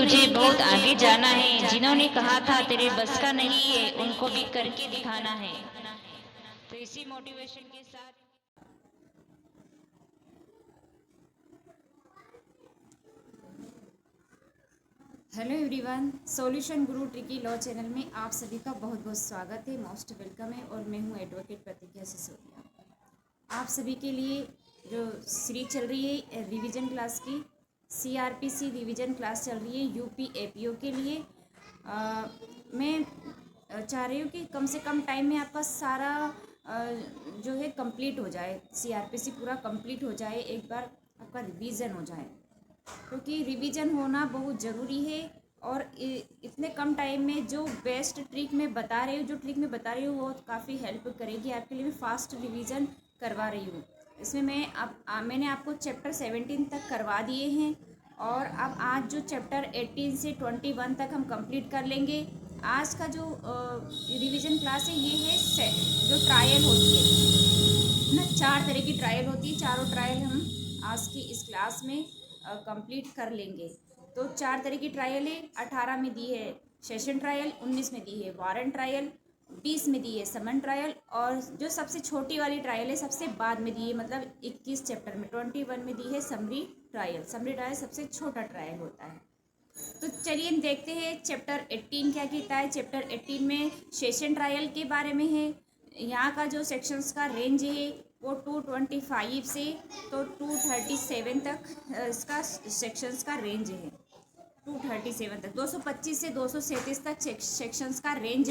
तुझे बहुत आगे जाना है। जिन्होंने कहा था तेरे बस का नहीं है, उनको भी करके दिखाना है। तो इसी मोटिवेशन के साथ हेलो एवरीवन, सॉल्यूशन गुरु ट्रिकी लॉ चैनल में आप सभी का बहुत बहुत स्वागत है। मोस्ट वेलकम है। और मैं हूँ एडवोकेट प्रतिज्ञा सिसोदिया। आप सभी के लिए जो सीरीज चल रही है रिवीजन क्लास की, सीआरपीसी रिवीजन क्लास चल रही है यूपी एपीओ के लिए। मैं चाह रही हूँ कि कम से कम टाइम में आपका सारा जो है कंप्लीट हो जाए, सीआरपीसी पूरा कंप्लीट हो जाए, एक बार आपका रिवीजन हो जाए, क्योंकि रिवीजन होना बहुत ज़रूरी है। और इतने कम टाइम में जो बेस्ट ट्रिक मैं बता रही हूँ, वो काफ़ी हेल्प करेगी आपके लिए। मैं फास्ट रिवीजन करवा रही हूँ। इसमें मैंने आपको चैप्टर 17 तक करवा दिए हैं, और अब आज जो चैप्टर 18 से 21 तक हम कंप्लीट कर लेंगे। आज का जो रिवीजन क्लास है ये है जो ट्रायल होती है ना, 4 तरह की ट्रायल होती है। चारों ट्रायल हम आज की इस क्लास में कंप्लीट कर लेंगे। तो 4 तरह की ट्रायल है। 18 में दी है सेशन ट्रायल, 19 में दी है वारंट ट्रायल, 20 में दी है समन ट्रायल, और जो सबसे छोटी वाली ट्रायल है सबसे बाद में दी है, मतलब 21 चैप्टर में 21 में दी है समरी ट्रायल। समरी ट्रायल सबसे छोटा ट्रायल होता है। तो चलिए हम देखते हैं चैप्टर 18 क्या कहता है। चैप्टर 18 में सेशन ट्रायल के बारे में है। यहाँ का जो सेक्शंस का रेंज है वो 225 से तो 237 तक इसका सेक्शंस का रेंज है। 237 तक, 225 से 237 तक सेक्शंस का रेंज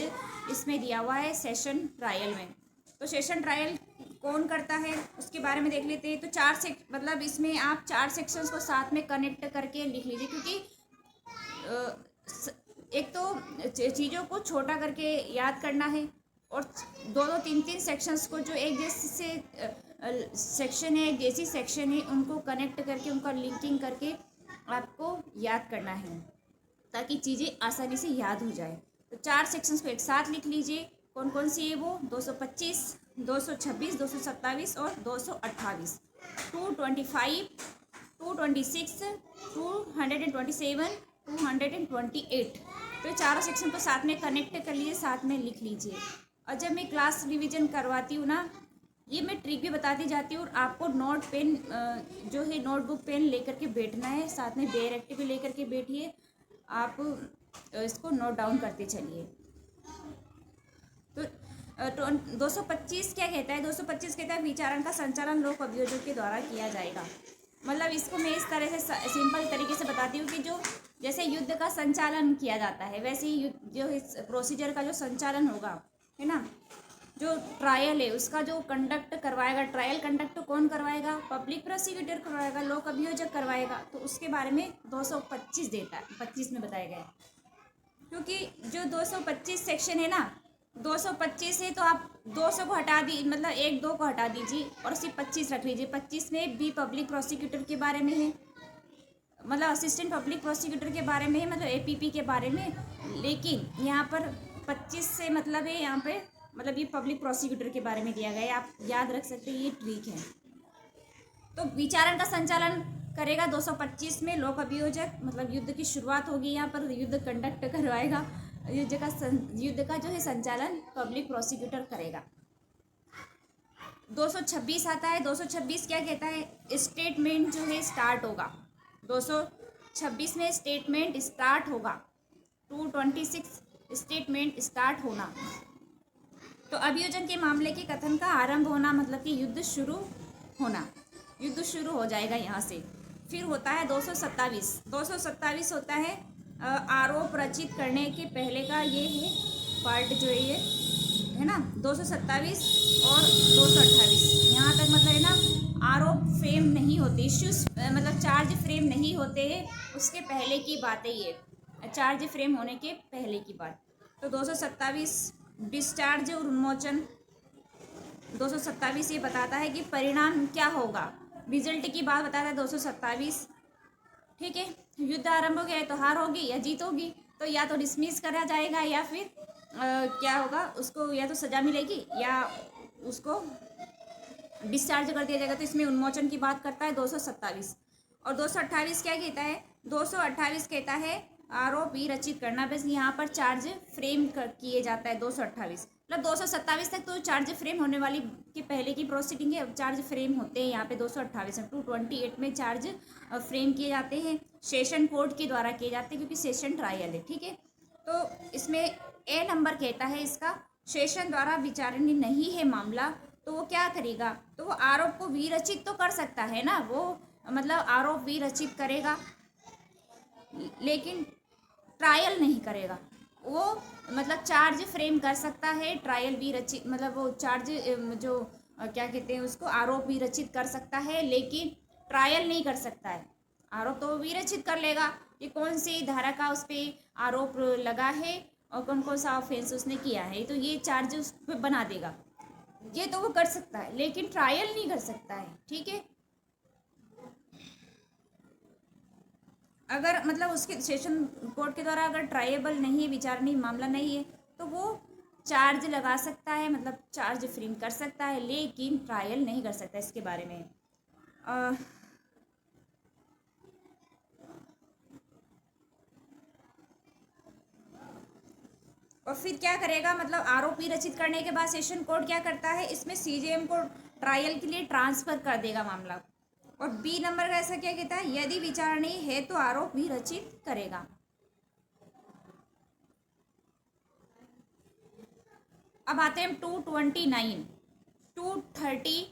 इसमें दिया हुआ है सेशन ट्रायल में। तो सेशन ट्रायल कौन करता है उसके बारे में देख लेते हैं। तो मतलब इसमें आप 4 सेक्शंस को साथ में कनेक्ट करके लिख लीजिए, क्योंकि एक तो चीज़ों को छोटा करके याद करना है, और दो दो तीन तीन सेक्शंस को जो एक जैसे सेक्शन है, एक जैसी सेक्शन है, उनको कनेक्ट करके उनका लिंकिंग करके आपको याद करना है, ताकि चीज़ें आसानी से याद हो जाए। तो 4 सेक्शंस को एक साथ लिख लीजिए। कौन कौन सी है वो? 225, 226, 227 और 228, 225, 226, 227, 228। तो ये चारों सेक्शन को साथ में कनेक्ट कर लीजिए, साथ में लिख लीजिए। और जब मैं क्लास रिवीजन करवाती हूँ ना, ये मैं ट्रिक भी बताती जाती हूँ, और आपको नोट पेन जो है नोटबुक पेन लेकर के बैठना है, साथ में बेयर एक्टिव भी लेकर के बैठिए। आप इसको नोट डाउन करते चलिए। तो 225 क्या कहता है? 225 कहता है विचारण का संचालन लोक अभियोजकों के द्वारा किया जाएगा। मतलब इसको मैं इस तरह से सिंपल तरीके से बताती हूँ कि जो जैसे युद्ध का संचालन किया जाता है, वैसे ही जो इस प्रोसीजर का जो संचालन होगा, है ना, जो ट्रायल है उसका जो कंडक्ट करवाएगा, ट्रायल कंडक्ट कौन करवाएगा? पब्लिक प्रोसिक्यूटर करवाएगा, लोक अभियोजक करवाएगा। तो उसके बारे में 225 देता है, 25 में बताया गया है। क्योंकि जो 225 सेक्शन है ना, 225 है तो आप 200 को हटा दी, मतलब 1-2 को हटा दीजिए और सिर्फ 25 रख लीजिए। 25 में भी पब्लिक प्रोसिक्यूटर के बारे में है, मतलब असिस्टेंट पब्लिक प्रोसिक्यूटर के बारे में है, मतलब एपीपी के बारे में। लेकिन यहाँ पर 25 से मतलब है, यहाँ पे मतलब ये पब्लिक प्रोसिक्यूटर के बारे में दिया गया है। आप याद रख सकते हैं, ये ट्रिक है। तो विचारण का संचालन करेगा 225 में लोक अभियोजक, मतलब युद्ध की शुरुआत होगी, यहाँ पर युद्ध कंडक्ट करवाएगा। युद्ध का जो है संचालन पब्लिक प्रोसिक्यूटर करेगा। 226 आता है। 226 क्या कहता है? स्टेटमेंट जो है स्टार्ट होगा। 226 में स्टेटमेंट स्टार्ट होगा। 226 स्टेटमेंट स्टार्ट होना। तो अभियोजन के मामले के कथन का आरंभ होना, मतलब कि युद्ध शुरू होना, युद्ध शुरू हो जाएगा यहाँ से। फिर होता है 227। 227 होता है आरोप रचित करने के पहले का, ये है पार्ट जो है ना, 227 और 228। यहाँ तक मतलब है ना, आरोप फ्रेम नहीं होते, इश्यूज मतलब चार्ज फ्रेम नहीं होते, उसके पहले की बात है ये, चार्ज फ्रेम होने के पहले की बात। तो 227 डिस्चार्ज और उन्मोचन। 227 ये बताता है कि परिणाम क्या होगा, रिजल्ट की बात बताता है 227। ठीक है, युद्ध आरंभ हो गया है तो हार होगी या जीत होगी, तो या तो डिसमिस करा जाएगा या फिर क्या होगा, उसको या तो सज़ा मिलेगी या उसको डिस्चार्ज कर दिया जाएगा। तो इसमें उन्मोचन की बात करता है 227। और 228 क्या कहता है? 228 कहता है आरोप विरचित करना। बस यहाँ पर चार्ज फ्रेम किए जाता है 228, मतलब 227 तक तो चार्ज फ्रेम होने वाली के पहले की प्रोसीडिंग है, चार्ज फ्रेम होते हैं यहाँ पे 228 है। 228 में चार्ज फ्रेम किए जाते हैं, सेशन कोर्ट के द्वारा किए जाते हैं क्योंकि सेशन ट्रायल है, ठीक है। तो इसमें ए नंबर कहता है इसका, सेशन द्वारा विचारणीय नहीं है मामला, तो वो क्या करेगा, तो वो आरोप को विरचित तो कर सकता है ना, वो मतलब आरोप विरचित करेगा लेकिन ट्रायल नहीं करेगा। वो मतलब चार्ज फ्रेम कर सकता है, ट्रायल भी रचित मतलब वो चार्ज जो क्या कहते हैं उसको, आरोप भी रचित कर सकता है लेकिन ट्रायल नहीं कर सकता है। आरोप तो भी रचित कर लेगा कि कौन सी धारा का उस पर आरोप लगा है और कौन कौन सा ऑफेंस उसने किया है, तो ये चार्ज उस पर बना देगा, ये तो वो कर सकता है लेकिन ट्रायल नहीं कर सकता है, ठीक है। अगर मतलब उसके सेशन कोर्ट के द्वारा अगर ट्रायबल नहीं, विचारणीय मामला नहीं है, तो वो चार्ज लगा सकता है, मतलब चार्ज फ्रेम कर सकता है लेकिन ट्रायल नहीं कर सकता इसके बारे में। और फिर क्या करेगा, मतलब आरोपी रचित करने के बाद सेशन कोर्ट क्या करता है, इसमें सीजेएम को ट्रायल के लिए ट्रांसफर कर देगा मामला। और बी नंबर का ऐसा क्या कहता है, यदि विचारणीय है तो आरोप भी रचित करेगा। अब आते हैं 229, 230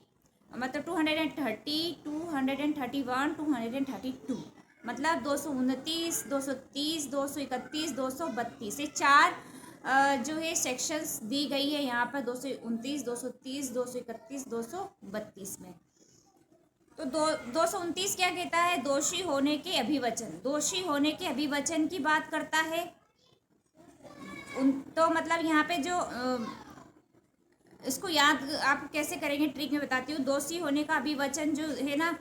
मतलब 230, 231, 232, मतलब 229, 230, 231, 232 ये चार जो है सेक्शंस दी गई है यहाँ पर 229, 230, 231, 232 में। तो 229 क्या कहता है, दोषी होने के अभिवचन, दोषी होने के अभिवचन की बात करता है। तो मतलब यहाँ पे जो इसको याद आप कैसे करेंगे, ट्रिक में बताती हूँ। दोषी होने का अभिवचन जो है ना,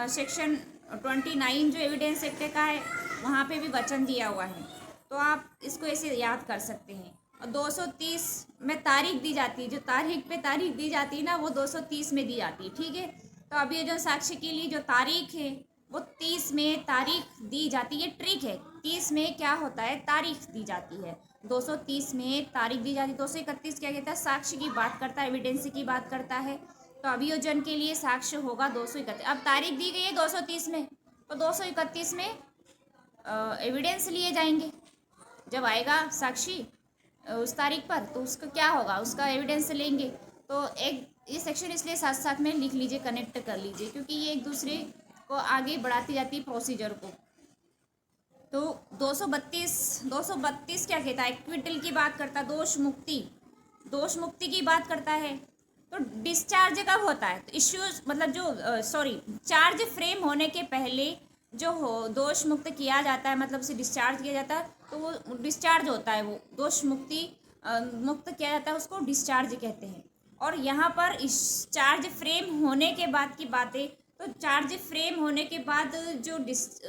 सेक्शन 29 जो एविडेंस एक्ट का है वहाँ पे भी वचन दिया हुआ है, तो आप इसको ऐसे याद कर सकते हैं। और 230 में तारीख दी जाती है, जो तारीख पे तारीख दी जाती है ना वो 230 में दी जाती है, ठीक है। तो अब ये जो साक्ष्य के लिए जो तारीख है वो 30 में तारीख दी जाती है, ट्रिक है। 30 में क्या होता है, तारीख दी जाती है, 230 में तारीख दी जाती है। 231 क्या कहता है, साक्ष्य की बात करता है, एविडेंस की बात करता है। तो अभियोजन के लिए साक्ष्य होगा 231। अब तारीख दी गई है 230 में, तो 231 में एविडेंस लिए जाएंगे। जब आएगा साक्षी उस तारीख पर तो उसका क्या होगा, उसका एविडेंस लेंगे। तो एक ये सेक्शन इसलिए साथ साथ में लिख लीजिए, कनेक्ट कर लीजिए, क्योंकि ये एक दूसरे को आगे बढ़ाती जाती है प्रोसीजर को। तो 232 क्या कहता है, एक्विटल की बात करता है, दोष मुक्ति की बात करता है। तो डिस्चार्ज कब होता है, तो इश्यूज मतलब जो चार्ज फ्रेम होने के पहले जो दोष मुक्त किया जाता है, मतलब उसे डिस्चार्ज किया जाता है, तो वो डिस्चार्ज होता है, वो दोष मुक्त किया जाता है, उसको डिस्चार्ज कहते हैं। और यहाँ पर इस चार्ज फ्रेम होने के बाद की बातें, तो चार्ज फ्रेम होने के बाद जो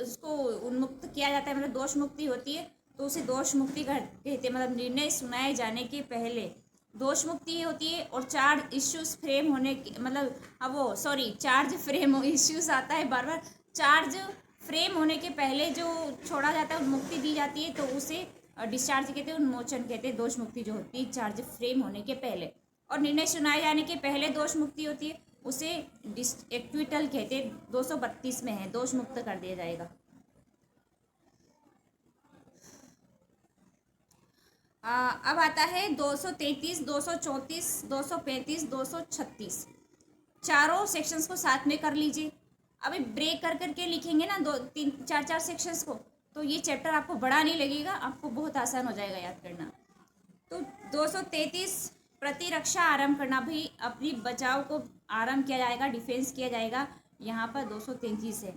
उसको उन्मुक्त किया जाता है, मतलब दोष मुक्ति होती है, तो उसे दोष मुक्ति कहते हैं। मतलब निर्णय सुनाए जाने के पहले दोष मुक्ति होती है। और चार्ज इश्यूज फ्रेम होने के मतलब चार्ज फ्रेम इश्यूज आता है बार बार। चार्ज फ्रेम होने के पहले जो छोड़ा जाता है, मुक्ति दी जाती है, तो उसे डिस्चार्ज कहते हैं, उन्मोचन कहते हैं। दोष मुक्ति जो होती है चार्ज फ्रेम होने के पहले, और निर्णय सुनाए जाने के पहले दोष मुक्ति होती है, उसे एक्विटल कहते हैं। 232 में है, दोष मुक्त कर दिया जाएगा। अब आता है 233, 234, 235, 236, चारों सेक्शंस को साथ में कर लीजिए। अभी ब्रेक कर करके लिखेंगे ना 2, 3, 4 सेक्शंस को, तो ये चैप्टर आपको बड़ा नहीं लगेगा, आपको बहुत आसान हो जाएगा याद करना। तो 233 प्रतिरक्षा आरंभ करना, भी अपनी बचाव को आरंभ किया जाएगा, डिफेंस किया जाएगा। यहाँ पर 233 है,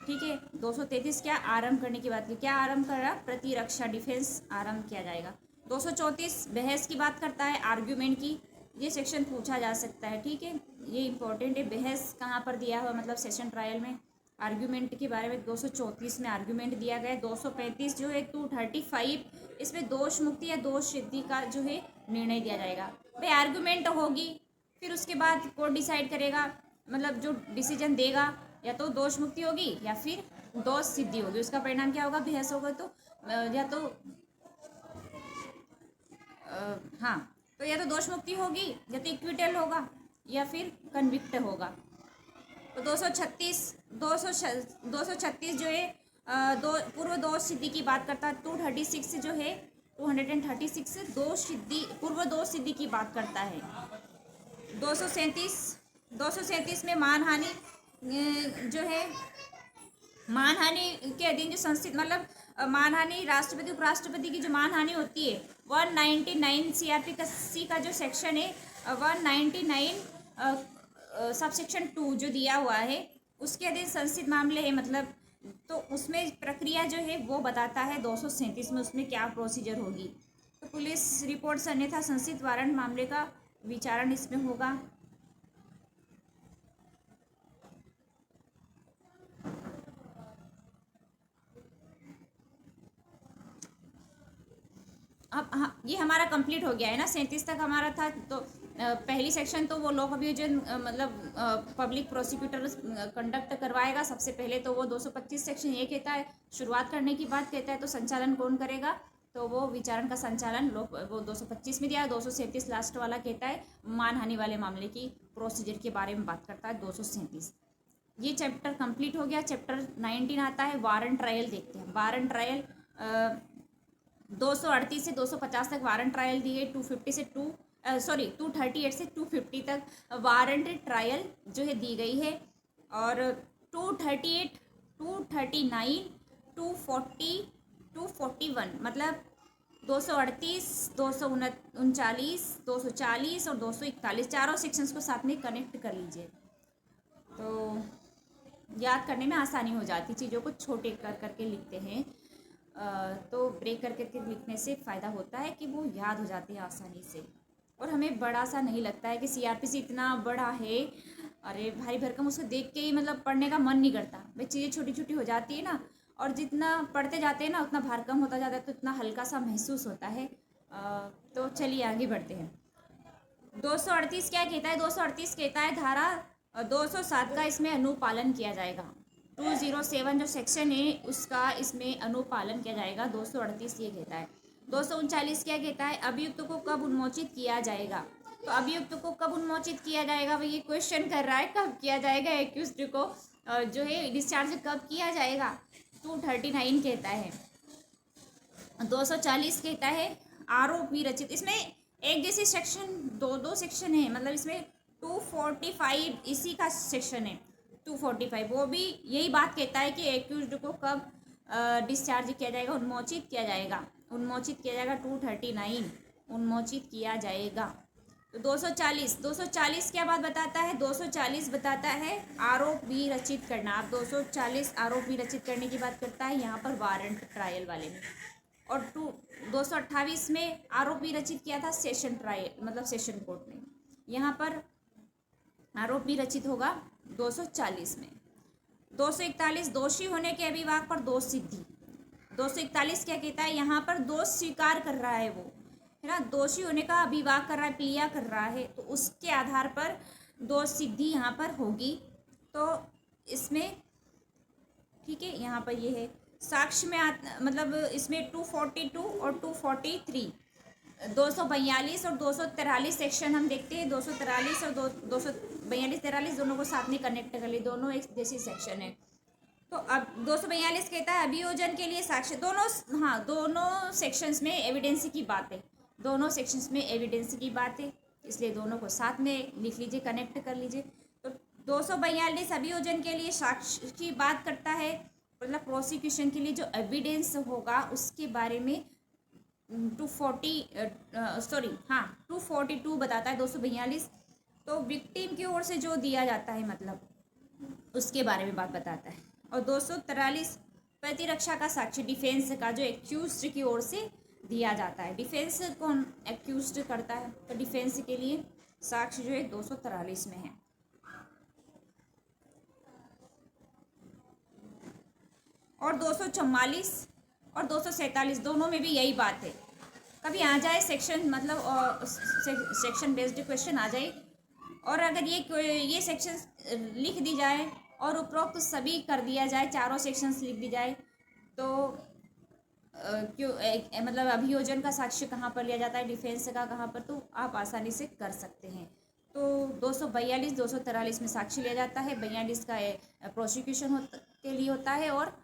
ठीक है। 233 क्या आरंभ करने की बात की, क्या आरंभ कर रहा, प्रतिरक्षा डिफेंस आरंभ किया जाएगा। 234 बहस की बात करता है, आर्ग्यूमेंट की, ये सेक्शन पूछा जा सकता है, ठीक है, ये इंपॉर्टेंट है। बहस कहाँ पर दिया हुआ, मतलब सेशन ट्रायल में आर्ग्यूमेंट के बारे में 234 में आर्ग्यूमेंट दिया गया है। 235 जो है 235, इसमें दोष मुक्ति या दोष सिद्धि का जो है निर्णय दिया जाएगा। भाई आर्ग्यूमेंट होगी, फिर उसके बाद कोर्ट डिसाइड करेगा, मतलब जो डिसीजन देगा या तो दोष मुक्ति होगी या फिर दोष सिद्धि होगी, उसका परिणाम क्या होगा, बहस होगा तो या तो हाँ, तो या तो दोष मुक्ति होगी, या तो इक्विटल होगा, या फिर कन्विक्ट होगा। तो 236 जो है दो पूर्व दोष सिद्धि की बात करता है। 236 जो है 236 पूर्व दोष सिद्धि की बात करता है। 237 में मानहानि जो है, मानहानि के अधीन जो संस्थित मतलब मानहानि राष्ट्रपति उपराष्ट्रपति की जो मानहानि होती है 199 सीआरपीसी का जो सेक्शन है 199 सब सेक्शन 2 जो दिया हुआ है उसके अधीन संस्थित मामले है, मतलब तो उसमें प्रक्रिया जो है वो बताता है 237 में उसमें क्या प्रोसीजर होगी। तो पुलिस रिपोर्ट से अन्यथा संस्थित वारंट मामले का विचारण इसमें होगा। अब हाँ, ये हमारा कंप्लीट हो गया है ना, 37 तक हमारा था। तो पहली सेक्शन तो वो लोक अभियोजन मतलब पब्लिक प्रोसिक्यूटर कंडक्ट करवाएगा सबसे पहले, तो वो 225 सेक्शन ये कहता है, शुरुआत करने की बात कहता है। तो संचालन कौन करेगा, तो वो विचारण का संचालन वो 225 में दिया। 237 लास्ट वाला कहता है मानहानि वाले मामले की प्रोसीजर के बारे में बात करता है 237। ये चैप्टर कंप्लीट हो गया। चैप्टर 19 आता है वारंट ट्रायल। देखते हैं वारंट ट्रायल 238 से 250 तक वारंट ट्रायल दिए। 238 से 250 तक वारंट ट्रायल जो है दी गई है। और 238, 239, 240, 241 मतलब 238, 239, 240 और 241 चारों सेक्शंस को साथ में कनेक्ट कर लीजिए, तो याद करने में आसानी हो जाती। चीज़ों को छोटे कर करके लिखते हैं तो ब्रेक करके लिखने से फ़ायदा होता है कि वो याद हो जाती है आसानी से, और हमें बड़ा सा नहीं लगता है कि सीआरपीसी इतना बड़ा है, अरे भारी भरकम, उसको देख के ही मतलब पढ़ने का मन नहीं करता। भाई चीज़ें छोटी छोटी हो जाती है ना, और जितना पढ़ते जाते हैं ना उतना भरकम होता जाता है, तो इतना हल्का सा महसूस होता है। तो चलिए आगे बढ़ते हैं। 238 क्या कहता है, 238 कहता है धारा 207 का इसमें अनुपालन किया जाएगा। 207 जो सेक्शन है उसका इसमें अनुपालन किया जाएगा। 238 ये कहता है। 239 क्या कहता है, अभियुक्त को कब उन्मोचित किया जाएगा। तो अभियुक्त को कब उन्मोचित किया जाएगा, भाई ये क्वेश्चन कर रहा है कब किया जाएगा, एक्यूज्ड को जो है डिस्चार्ज कब किया जाएगा। 239 कहता है। 240 कहता है आरोपी रचित, इसमें एक जैसे सेक्शन दो सेक्शन है, मतलब इसमें 245 इसी का सेक्शन है। 245 वो भी यही बात कहता है कि एक्यूज्ड को कब डिस्चार्ज किया जाएगा, उन्मोचित किया जाएगा। उन्मोचित किया जाएगा 239 उन्मोचित किया जाएगा। तो 240 क्या बात बताता है, 240 बताता है आरोप भी रचित करना। आप 240 आरोप भी रचित करने की बात करता है यहाँ पर वारंट ट्रायल वाले में। और 228 में आरोप भी रचित किया था सेशन ट्रायल मतलब सेशन कोर्ट में, यहाँ पर आरोप भी रचित होगा 240 में। 241 दोषी होने के अभिभाग पर दोष सिद्धि। 241 क्या कहता है, यहाँ पर दोष स्वीकार कर रहा है, वो है ना, दोषी होने का अभिभाग कर रहा है, प्लिया कर रहा है, तो उसके आधार पर दोष सिद्धि यहाँ पर होगी। तो इसमें ठीक है, यहाँ पर ये है साक्ष्य में मतलब इसमें 242 और 243 242 और 243 सेक्शन हम देखते हैं। 243 और 242-43 दोनों को साथ में कनेक्ट कर लिए, दोनों एक जैसी सेक्शन है। तो अब 242 कहता है अभियोजन के लिए साक्ष्य, दोनों सेक्शंस में एविडेंस की बात है, दोनों सेक्शंस में एविडेंस की बात है, इसलिए दोनों को साथ में लिख लीजिए, कनेक्ट कर लीजिए। तो 242 अभियोजन के लिए साक्ष्य की बात करता है, मतलब प्रोसिक्यूशन के लिए जो एविडेंस होगा उसके बारे में 242 बताता है। 242 तो विक्टिम की ओर से जो दिया जाता है मतलब उसके बारे में बात बताता है। और 243 प्रतिरक्षा का साक्ष्य, डिफेंस का जो एक्यूज्ड की ओर से दिया जाता है। डिफेंस कौन एक्यूज्ड करता है, तो डिफेंस के लिए साक्ष्य जो है 243 में है। और 244 और 247 दोनों में भी यही बात है। कभी आ जाए सेक्शन मतलब सेक्शन बेस्ड क्वेश्चन आ जाए, और अगर ये सेक्शन लिख दी जाए और उपरोक्त सभी कर दिया जाए, चारों सेक्शंस लिख दी जाए, तो मतलब अभियोजन का साक्ष्य कहाँ पर लिया जाता है, डिफेंस का कहाँ पर, तो आप आसानी से कर सकते हैं। तो 242 243 में साक्ष्य लिया जाता है, 42 का प्रोसिक्यूशन के लिए होता है, और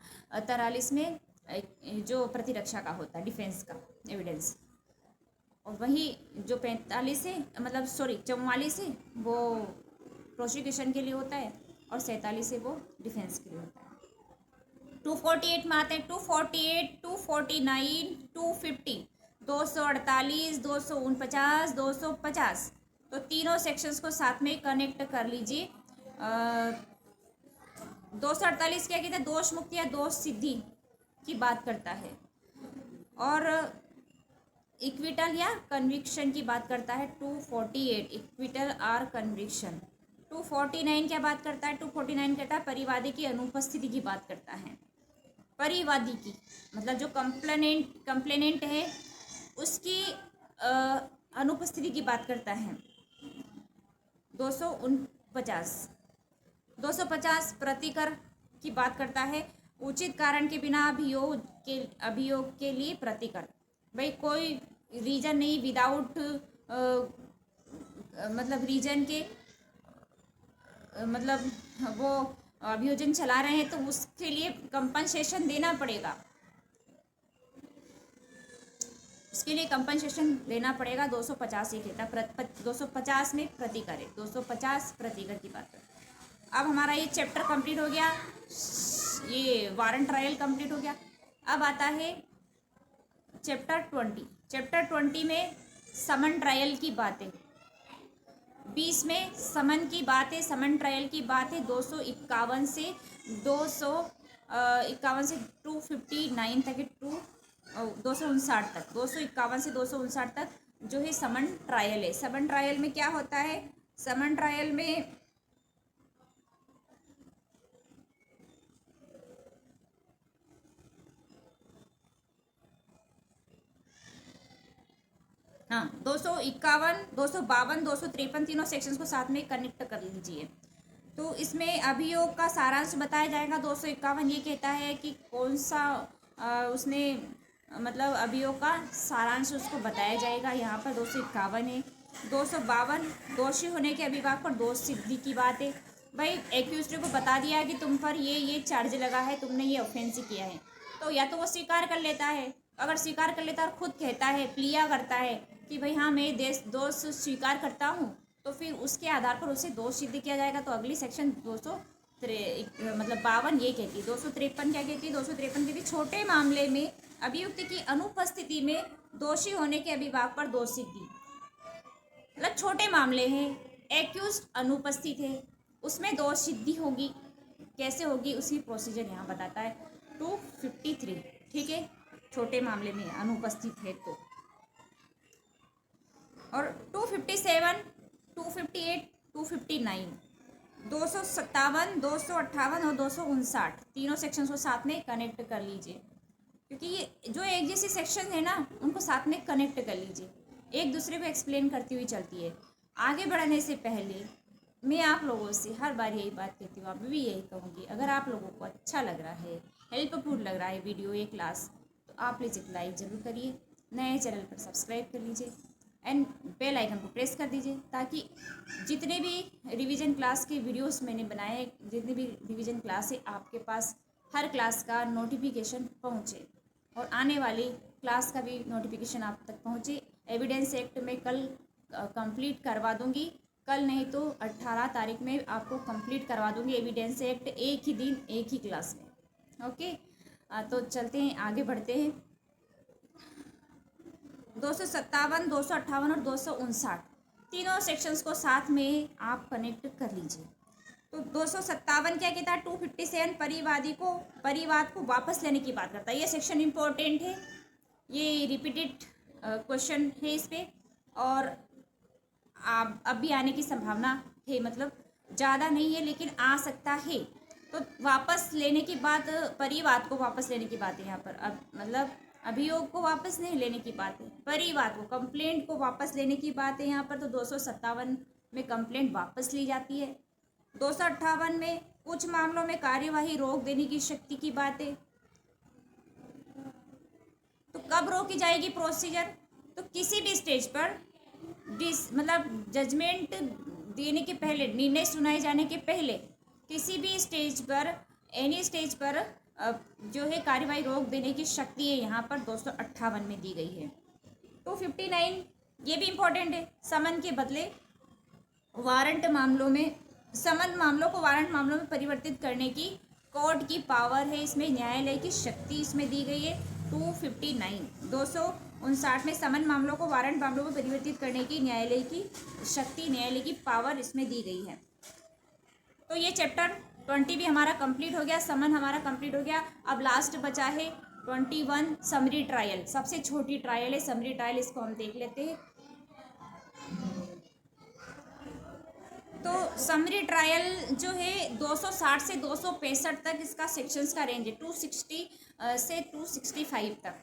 43 में जो प्रतिरक्षा का होता है, डिफेंस का एविडेंस। और वही जो 45 है, मतलब सॉरी 44 है, वो प्रोसिक्यूशन के लिए होता है, और 47 है वो डिफेंस के लिए होता है। 248 में आते हैं, 248, 249, 250, 248, 249, 250, तो तीनों सेक्शंस को साथ में कनेक्ट कर लीजिए। 248 क्या कहते हैं, दोष मुक्ति या दोष सिद्धि की बात करता है, और इक्विटल या कन्विक्शन की बात करता है। 248 इक्विटल आर कन्विक्शन। 249 क्या बात करता है, 249 कहता है परिवादी की अनुपस्थिति की बात करता है। परिवादी की मतलब जो कंप्लेनेंट है उसकी अनुपस्थिति की बात करता है। 250 प्रतिकर की बात करता है। उचित कारण के बिना अभियोग के लिए प्रतिकर, भाई कोई रीजन नहीं, विदाउट मतलब रीजन के मतलब वो अभियोजन चला रहे हैं तो उसके लिए कंपनसेशन देना पड़ेगा, उसके लिए कंपनसेशन देना पड़ेगा। 250 ही कहता, 250 में प्रतिकर है, 250 प्रतिकर की बात है। अब हमारा ये चैप्टर कंप्लीट हो गया, ये वारंट ट्रायल कंप्लीट हो गया। अब आता है चैप्टर 20। चैप्टर 20 में समन ट्रायल की बातें, 20 में समन की बात है, समन ट्रायल की बात है। 251 से 251 से 259 तक है, 259 तक, 251 से 259 तक जो है समन ट्रायल है। समन ट्रायल में क्या होता है, समन ट्रायल में हाँ 251, 252, 253 तीनों सेक्शंस को साथ में कनेक्ट कर लीजिए। तो इसमें अभियोग का सारांश बताया जाएगा। 251 ये कहता है कि कौन सा उसने मतलब अभियोग का सारांश उसको बताया जाएगा, यहाँ पर 251 है। 252 दोषी होने के अभिभाग पर दोष सिद्धि की बात है। भाई एक्यूज्ड को बता दिया कि तुम पर ये चार्ज लगा है, तुमने ये ऑफेंस किया है, तो या तो वो स्वीकार कर लेता है। अगर स्वीकार कर लेता है और खुद कहता है, प्लिया करता है कि भाई हाँ मैं दोष स्वीकार करता हूँ, तो फिर उसके आधार पर उसे दोष सिद्ध किया जाएगा। तो अगली सेक्शन 52 ये कहती है। 253 क्या कहती है, 253 कहती है छोटे मामले में अभियुक्त की अनुपस्थिति में दोषी होने के अभिभाग पर दोष सिद्धि। मतलब छोटे मामले हैं, एक्यूज्ड अनुपस्थित है, उसमें दोष सिद्धि होगी। कैसे होगी उसकी प्रोसीजर यहाँ बताता है। 253 ठीक है, छोटे मामले में अनुपस्थित है तो। और 257, 258, 259, 257, 258 और 259 तीनों सेक्शंस को साथ में कनेक्ट कर लीजिए, क्योंकि ये जो एक जैसी सेक्शन है ना उनको साथ में कनेक्ट कर लीजिए, एक दूसरे को एक्सप्लेन करती हुई चलती है। आगे बढ़ने से पहले मैं आप लोगों से हर बार यही बात कहती हूँ, अभी भी यही कहूँगी, अगर आप लोगों को अच्छा लग रहा है, हेल्पफुल लग रहा है वीडियो ये क्लास, तो आप प्लीज़ एक लाइक ज़रूर करिए, नए चैनल पर सब्सक्राइब कर लीजिए एंड बेल आइकन को प्रेस कर दीजिए, ताकि जितने भी रिवीजन क्लास के वीडियोस मैंने बनाए, जितने भी रिवीजन क्लास है, आपके पास हर क्लास का नोटिफिकेशन पहुँचे और आने वाली क्लास का भी नोटिफिकेशन आप तक पहुँचे। एविडेंस एक्ट में कल कंप्लीट करवा दूँगी, कल नहीं तो 18 तारीख में आपको कंप्लीट करवा दूँगी एविडेंस एक्ट, एक ही दिन एक ही क्लास में। ओके, तो चलते हैं, आगे बढ़ते हैं। 257, 258 और 259 तीनों सेक्शंस को साथ में आप कनेक्ट कर लीजिए। तो 257 क्या कहता है, 257 परिवाद को वापस लेने की बात करता है। ये सेक्शन इम्पोर्टेंट है, ये रिपीटेड क्वेश्चन है इस पर, और अब भी आने की संभावना है, मतलब ज़्यादा नहीं है लेकिन आ सकता है। तो वापस लेने की बात, परिवाद को वापस लेने की बात है यहाँ पर। अब मतलब अभियोग को वापस नहीं लेने की बात है, परिवाद को, कंप्लेंट को वापस लेने की बात है यहाँ पर। तो 257 में कंप्लेंट वापस ली जाती है। 258 में कुछ मामलों में कार्यवाही रोक देने की शक्ति की बात है। तो कब रोकी जाएगी प्रोसीजर? तो किसी भी स्टेज पर मतलब जजमेंट देने के पहले, निर्णय सुनाए जाने के पहले किसी भी स्टेज पर, एनी स्टेज पर जो है कार्यवाही रोक देने की शक्ति है यहाँ पर 258 में दी गई है। 259 ये भी इम्पोर्टेंट है। समन के बदले वारंट मामलों में, समन मामलों को वारंट मामलों में परिवर्तित करने की कोर्ट की पावर है, इसमें न्यायालय की शक्ति इसमें दी गई है। 259 में समन मामलों को वारंट मामलों में परिवर्तित करने की न्यायालय की शक्ति, न्यायालय की पावर इसमें दी गई है। तो ये चैप्टर 20 भी हमारा कंप्लीट हो गया, समन हमारा कंप्लीट हो गया। अब लास्ट बचा है 21 समरी ट्रायल, सबसे छोटी ट्रायल है समरी ट्रायल, इसको हम देख लेते हैं। तो समरी ट्रायल जो है 260 से 265 तक इसका सेक्शंस का रेंज है, 260 से 265 तक,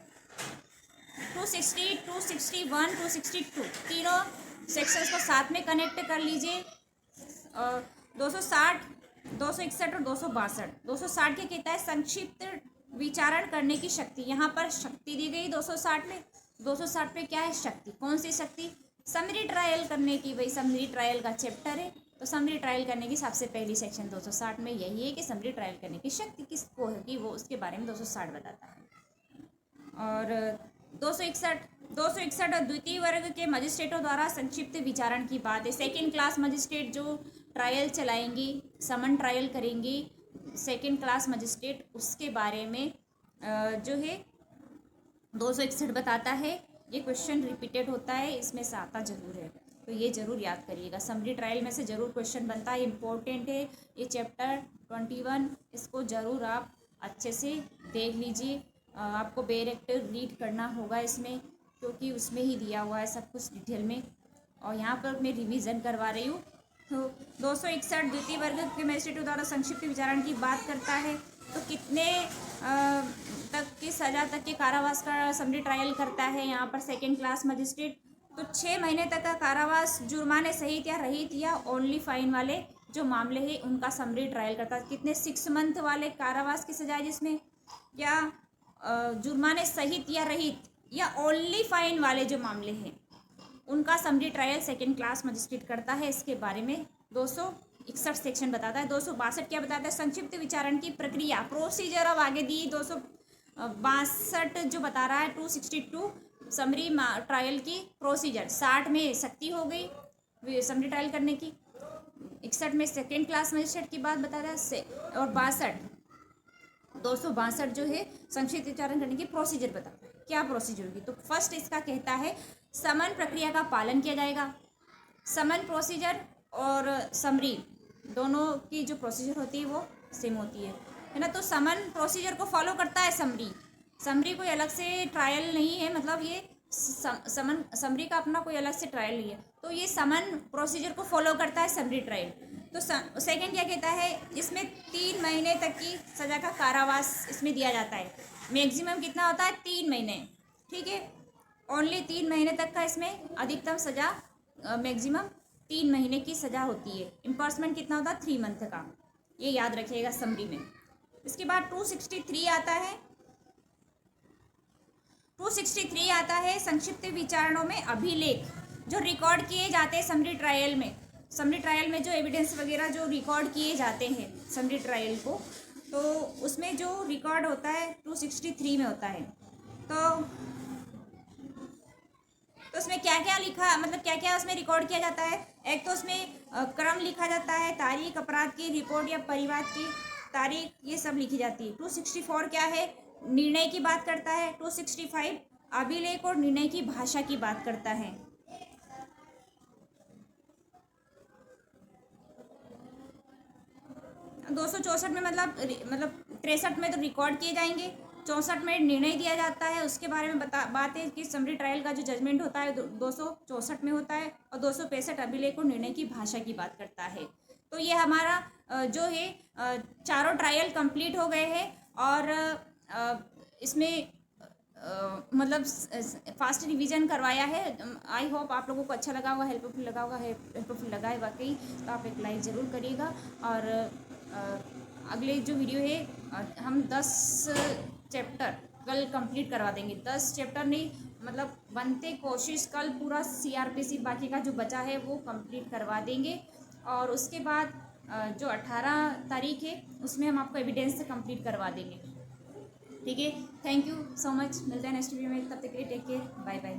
260, 261, 262 तीनों सेक्शंस को साथ में कनेक्ट कर लीजिए। 260, 261 और 262। 260 क्या कहता है? संक्षिप्त विचारण करने की शक्ति, यहाँ पर शक्ति दी गई 260 में। 260 पे क्या है? शक्ति। कौन सी शक्ति? समरी ट्रायल करने की। भाई समरी ट्रायल का चैप्टर है, तो समरी ट्रायल करने की सबसे पहली सेक्शन 260 में यही है कि समरी ट्रायल करने की शक्ति किसको है, कि वो उसके बारे में 260 बताता है। और 261 और द्वितीय वर्ग के मजिस्ट्रेटों द्वारा संक्षिप्त विचारण की बात है। सेकेंड क्लास मजिस्ट्रेट जो ट्रायल चलाएंगी, समन ट्रायल करेंगी, सेकेंड क्लास मजिस्ट्रेट, उसके बारे में जो है 261 बताता है। ये क्वेश्चन रिपीटेड होता है, इसमें से आता जरूर है, तो ये जरूर याद करिएगा। समरी ट्रायल में से जरूर क्वेश्चन बनता है, इम्पोर्टेंट है ये चैप्टर 21, इसको जरूर आप अच्छे से देख लीजिए। आपको डायरेक्ट रीड करना होगा इसमें, क्योंकि उसमें ही दिया हुआ है सब कुछ डिटेल में, और यहाँ पर मैं रिवीजन करवा रही हूँ। तो 261 द्वितीय वर्ग के मजिस्ट्रेटों द्वारा संक्षिप्त विचारण की बात करता है। तो कितने तक की सज़ा तक के कारावास का समरी ट्रायल करता है यहाँ पर सेकेंड क्लास मजिस्ट्रेट? तो 6 महीने तक का कारावास जुर्माने सहित या रहित या ओनली फाइन वाले जो मामले हैं उनका समरी ट्रायल करता है। कितने? 6 मंथ वाले कारावास की सजा है, जिसमें या जुर्माने सहित या रहित या ओनली फाइन वाले जो मामले हैं उनका summary trial second class magistrate करता है। इसके बारे में 261 सेक्शन बताता है। 262 क्या बताता है? संक्षिप्त विचारण की प्रक्रिया, प्रोसीजर। अब आगे दी 262 जो बता रहा है 262 समरी ट्रायल की प्रोसीजर। 60 में शक्ति हो गई समरी ट्रायल करने की, 61 में सेकेंड क्लास मजिस्ट्रेट की बात बताता है, और 262 जो है संक्षिप्त विचारण करने की प्रोसीजर बताता है। क्या प्रोसीजर होगी? तो फर्स्ट इसका कहता है समन प्रक्रिया का पालन किया जाएगा। समन प्रोसीजर और समरी दोनों की जो प्रोसीजर होती है वो सेम होती है ना। तो समन प्रोसीजर को फॉलो करता है समरी कोई अलग से ट्रायल नहीं है, मतलब ये समरी का अपना कोई अलग से ट्रायल नहीं है। तो ये समन प्रोसीजर को फॉलो करता है समरी ट्रायल। तो सेकंड क्या कहता है? इसमें 3 महीने तक की सज़ा का कारावास इसमें दिया जाता है। मैक्सिमम कितना होता है? 3 महीने, ठीक है। ओनली 3 महीने तक का इसमें अधिकतम सज़ा, मैक्सिमम 3 महीने की सज़ा होती है। इम्पर्समेंट कितना होता है? 3 मंथ का, ये याद रखिएगा समरी में। इसके बाद 263 आता है। 263 आता है संक्षिप्त विचारणों में अभिलेख, जो रिकॉर्ड किए जाते हैं समरी ट्रायल में जो एविडेंस वगैरह जो रिकॉर्ड किए जाते हैं समरी ट्रायल को, तो उसमें जो रिकॉर्ड होता है 263 में होता है। तो उसमें क्या क्या लिखा, मतलब क्या क्या उसमें रिकॉर्ड किया जाता है? एक तो उसमें क्रम लिखा जाता है, तारीख, अपराध की रिपोर्ट या परिवाद की तारीख, ये सब लिखी जाती है। 264 क्या है? निर्णय की बात करता है। 265 अभिलेख और निर्णय की भाषा की बात करता है। 264 में मतलब 63 में तो रिकॉर्ड किए जाएंगे, 64 में निर्णय दिया जाता है, उसके बारे में बात है कि समरी ट्रायल का जो जजमेंट होता है 264 में होता है, और 265 अभिलेख और निर्णय की भाषा की बात करता है। तो ये हमारा जो है चारों ट्रायल कंप्लीट हो गए हैं, और इसमें मतलब फास्ट रिवीजन करवाया है। आई होप आप लोगों को अच्छा लगा होगा, हेल्पफुल लगा है वाकई, तो आप एक लाइक ज़रूर करिएगा। और अगले जो वीडियो है हम 10 चैप्टर कल कंप्लीट करवा देंगे। 10 चैप्टर नहीं, मतलब बनते कोशिश कल पूरा CRPC बाकी का जो बचा है वो कंप्लीट करवा देंगे। और उसके बाद जो 18 तारीख है उसमें हम आपको एविडेंस से कंप्लीट करवा देंगे। ठीक है, थैंक यू सो मच। मिलते हैं नेक्स्ट वीडियो में, तब तक के लिए टेक केयर, बाय बाय।